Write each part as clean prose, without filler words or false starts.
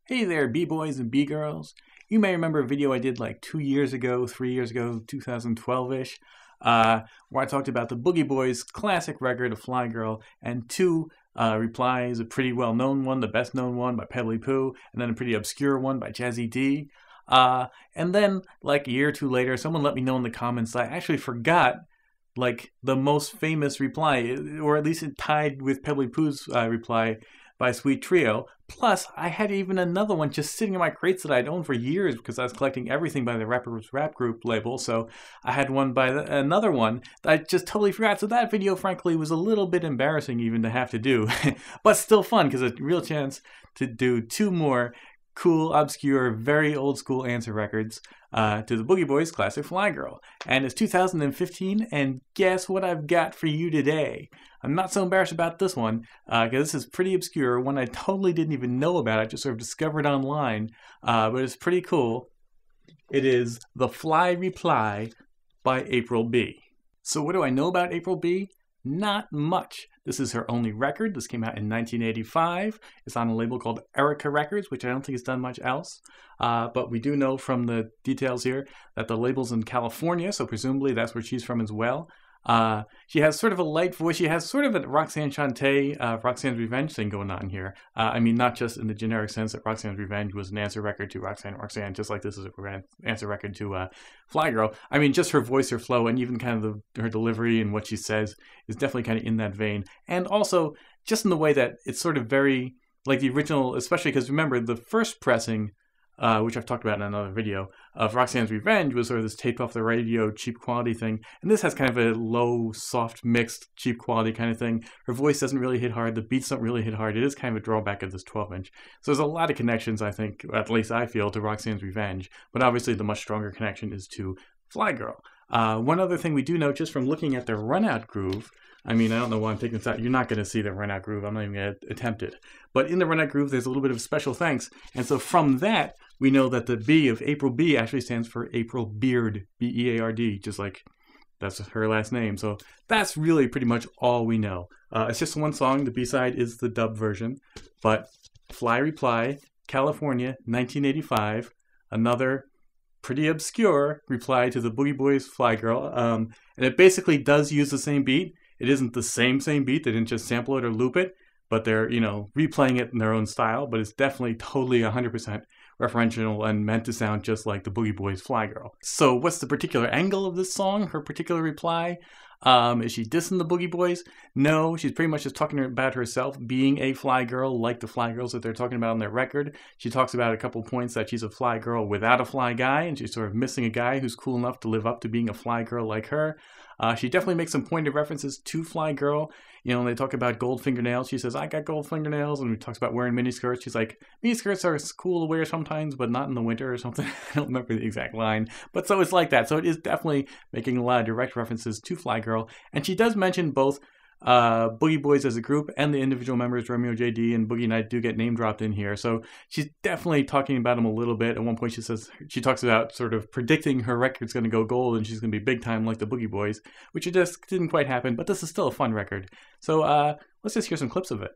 Hey there, B-boys and B-girls. You may remember a video I did like 2 years ago, 3 years ago, 2012-ish, where I talked about the Boogie Boys' classic record of Fly Girl, and two replies, a pretty well-known one, the best-known one by Pebbly Poo, and then a pretty obscure one by Jazzy D. And then, like a year or two later, someone let me know in the comments that I actually forgot like the most famous reply, or at least it tied with Pebbly Poo's reply by Sweet Trio. Plus, I had even another one just sitting in my crates that I'd owned for years because I was collecting everything by the Rappers Rap Group label. So I had one by another one that I just totally forgot. So that video, frankly, was a little bit embarrassing even to have to do, but still fun because it's a real chance to do two more cool, obscure, very old school answer records to the Boogie Boys' classic Fly Girl. And it's 2015, and guess what I've got for you today? I'm not so embarrassed about this one, because this is pretty obscure, one I totally didn't even know about. I just sort of discovered online, but it's pretty cool. It is The Fly Reply by April B. So what do I know about April B? Not much. This is her only record. This came out in 1985. It's on a label called Erica Records, which I don't think has done much else. But we do know from the details here that the label's in California, so presumably that's where she's from as well. She has sort of a light voice. She has sort of a Roxanne Shante, Roxanne's Revenge thing going on here. I mean, not just in the generic sense that Roxanne's Revenge was an answer record to Roxanne, just like this is an answer record to Fly Girl. I mean, just her voice, her flow, and even kind of her delivery and what she says is definitely kind of in that vein. And also, just in the way that it's sort of very, like the original, especially because remember, the first pressing, which I've talked about in another video, of Roxanne's Revenge was sort of this taped off the radio, cheap quality thing. And this has kind of a low, soft, mixed, cheap quality kind of thing. Her voice doesn't really hit hard. The beats don't really hit hard. It is kind of a drawback of this 12-inch. So there's a lot of connections, I think, at least I feel, to Roxanne's Revenge. But obviously the much stronger connection is to Fly Girl. One other thing we do know, just from looking at the run-out groove, I mean, I don't know why I'm taking this out. You're not going to see the run-out groove. I'm not even going to attempt it. But in the run-out groove, there's a little bit of special thanks. And so from that, we know that the B of April B actually stands for April Beard, B-E-A-R-D, just like that's her last name. So that's really pretty much all we know. It's just one song. The B-side is the dub version. But Fly Reply, California, 1985, another pretty obscure reply to the Boogie Boys' Fly Girl. And it basically does use the same beat. It isn't the same beat. They didn't just sample it or loop it, but they're, replaying it in their own style. But it's definitely totally 100% referential and meant to sound just like the Boogie Boys' Fly Girl. So what's the particular angle of this song? Her particular reply? Is she dissing the Boogie Boys? No, she's pretty much just talking about herself being a fly girl, like the fly girls that they're talking about on their record. She talks about a couple points that she's a fly girl without a fly guy, and she's sort of missing a guy who's cool enough to live up to being a fly girl like her. She definitely makes some pointed references to Fly Girl. When they talk about gold fingernails, she says, I got gold fingernails. And we talks about wearing miniskirts. She's like, miniskirts are cool to wear sometimes, but not in the winter or something. I don't remember the exact line. But so it's like that. So it is definitely making a lot of direct references to Fly Girl. And she does mention both Boogie Boys as a group and the individual members, Romeo JD and Boogie Night, do get name dropped in here. So she's definitely talking about them a little bit. At one point she talks about sort of predicting her record's going to go gold and she's going to be big time like the Boogie Boys, which it just didn't quite happen, but this is still a fun record. So let's just hear some clips of it.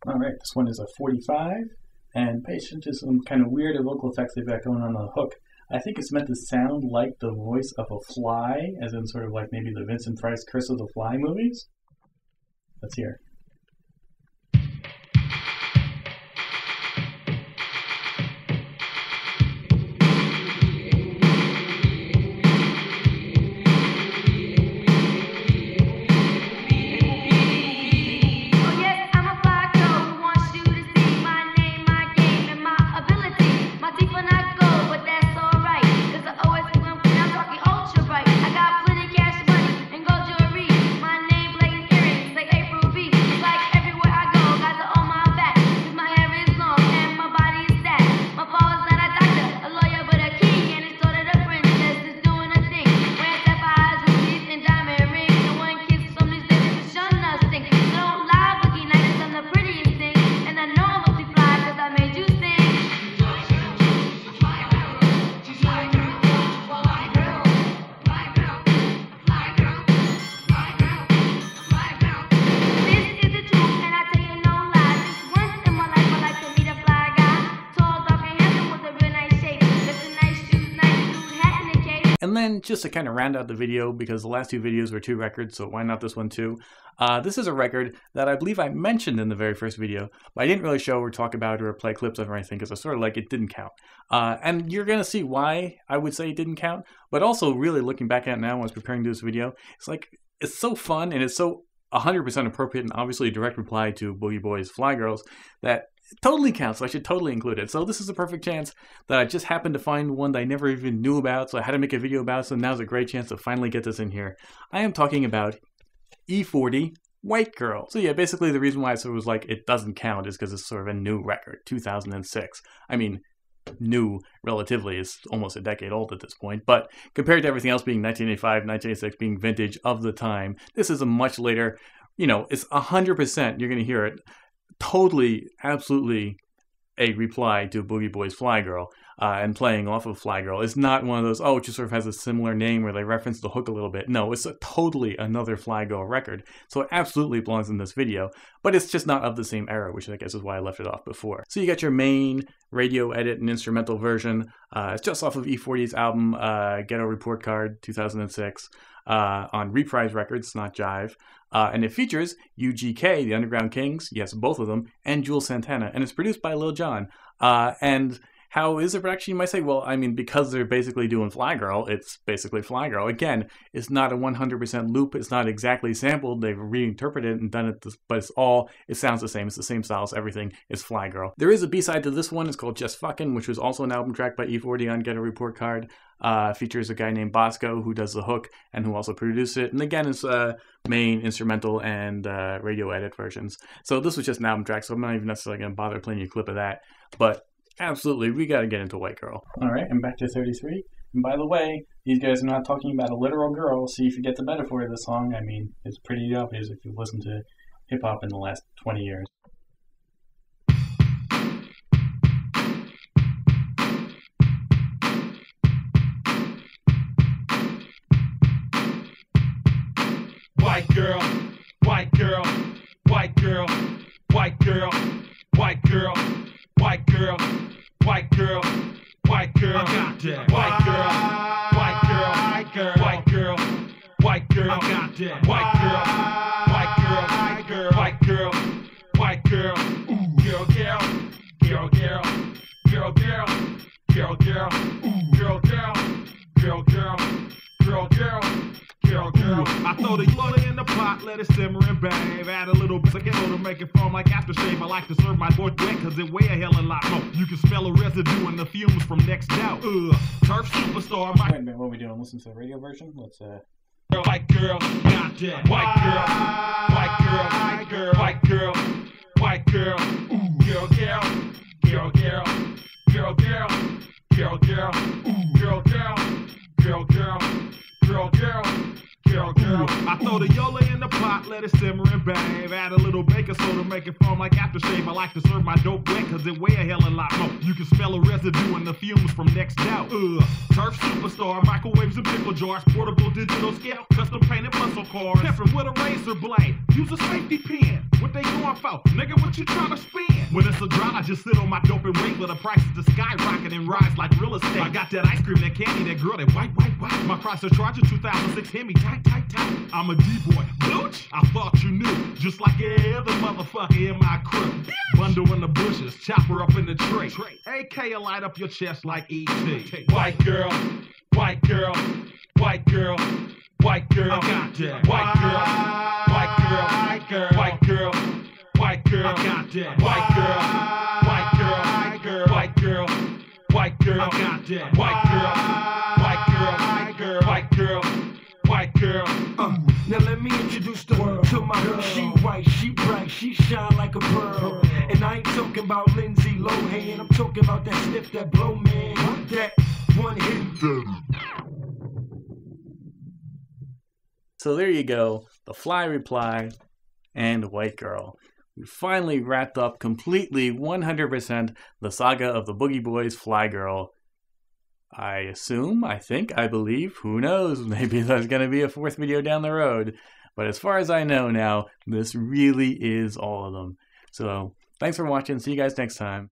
All right, this one is a 45, and pay attention to some kind of weird vocal effects they've got going on the hook. I think it's meant to sound like the voice of a fly, as in sort of like maybe the Vincent Price Curse of the Fly movies. Let's hear. I got plenty cash money and gold jewelry. My name, blatant earrings, like April B. And then just to kind of round out the video, because the last two videos were 2 records, so why not this one too? This is a record that I believe I mentioned in the very first video, but I didn't really show or talk about or play clips of or anything because I sort of like it didn't count. And you're going to see why I would say it didn't count, but also really looking back at it now when I was preparing to do this video, it's like, it's so fun and it's so 100% appropriate and obviously a direct reply to Boogie Boys' Fly Girls that it totally counts, so I should totally include it. So this is a perfect chance that I just happened to find one that I never even knew about, so I had to make a video about it, so now's a great chance to finally get this in here. I am talking about E40 White Girl. So yeah, basically the reason why I sort of was like it doesn't count is because it's sort of a new record, 2006. I mean, new relatively, is almost a decade old at this point, but compared to everything else being 1985, 1986 being vintage of the time, this is a much later, you know, it's 100%, you're going to hear it, totally, absolutely a reply to Boogie Boys' Fly Girl, and playing off of Fly Girl. It's not one of those, oh, it just sort of has a similar name where they reference the hook a little bit. No, it's totally another Fly Girl record, so it absolutely belongs in this video, but it's just not of the same era, which I guess is why I left it off before. So you got your main radio edit and instrumental version. It's just off of E40's album, Ghetto Report Card, 2006, on Reprise Records, not Jive. And it features UGK, the Underground Kings, yes, both of them, and Jules Santana. And it's produced by Lil Jon. And how is it production? You might say, well, I mean, because they're basically doing Fly Girl, it's basically Fly Girl. Again, it's not a 100% loop. It's not exactly sampled. They've reinterpreted it and done it, but it sounds the same. It's the same style as everything. It's Fly Girl. There is a B-side to this one. It's called Just Fuckin', which was also an album track by E40 on Ghetto Report Card. Features a guy named Bosco who does the hook and who also produced it. And again, it's main, instrumental, and radio edit versions. So this was just an album track, so I'm not even necessarily going to bother playing you a clip of that. But absolutely, we got to get into White Girl. All right, I'm back to 33. And by the way, these guys are not talking about a literal girl. See if you get the metaphor of the song. I mean, it's pretty obvious if you've listened to hip-hop in the last 20 years. White girl, white girl, white girl, white girl, white girl, white girl, white girl, white girl, I got that. White girl, white girl, white girl, white girl, white girl, I got that. White girl, white girl, white girl, white girl, white girl, girl, girl, girl, girl, girl, girl, girl, girl, girl, girl, girl, girl, girl, girl. I throw the water in the pot, let it simmer and babe. Add a little bit of kettle to make it foam like aftershave. I like to serve my boy wet cause it weigh a hell of a lot more. You can smell a residue in the fumes from next doubt. Turf superstar. Wait a minute, what are we doing? Listen to the radio version? Let's White girl, got that. White girl, white girl, white girl, white girl, white girl, girl, girl, girl, girl, girl, girl, girl, girl, girl, girl, girl, girl, girl, girl. Girl, girl. I throw the Yola in the pot, let it simmer and babe. Add a little baking soda, make it foam like aftershave. I like to serve my dope wet cause it weigh a hell of a lot more. You can smell a residue in the fumes from next doubt. Turf superstar, microwaves and pickle jars, portable digital scale, custom painted muscle cars. Different with a razor blade, use a safety pin. What they going for? Nigga, what you trying to spin? When it's a drought, I just sit on my dope and wait for the prices to skyrocket and rise like real estate. I got that ice cream, that candy, that girl, that white, white, white. My Chrysler Charger 2006 hit me tight, tight, tight. I'm a D-boy, Booch. I thought you knew, just like every other motherfucker in my crew. Bundle in the bushes, chopper up in the tray. AK will light up your chest like E.T. White girl, white girl, white girl, white girl, I got that. White girl, white girl, white girl, white girl, white girl, I got that. White girl, white girl, white girl, white girl, white girl, I got that. White girl, white girl, white girl, white girl, white girl. Now let me introduce the world to my girl. She white, she bright, she shine like a pearl. And I ain't talking about Lindsay Lohan, I'm talking about that sniff, that blow, man. That one hit. So there you go, the Fly Reply and White Girl. We finally wrapped up completely 100% the saga of the Boogie Boys Fly Girl. I assume, I think, I believe, who knows, maybe there's going to be a 4th video down the road. But as far as I know now, this really is all of them. So, thanks for watching, see you guys next time.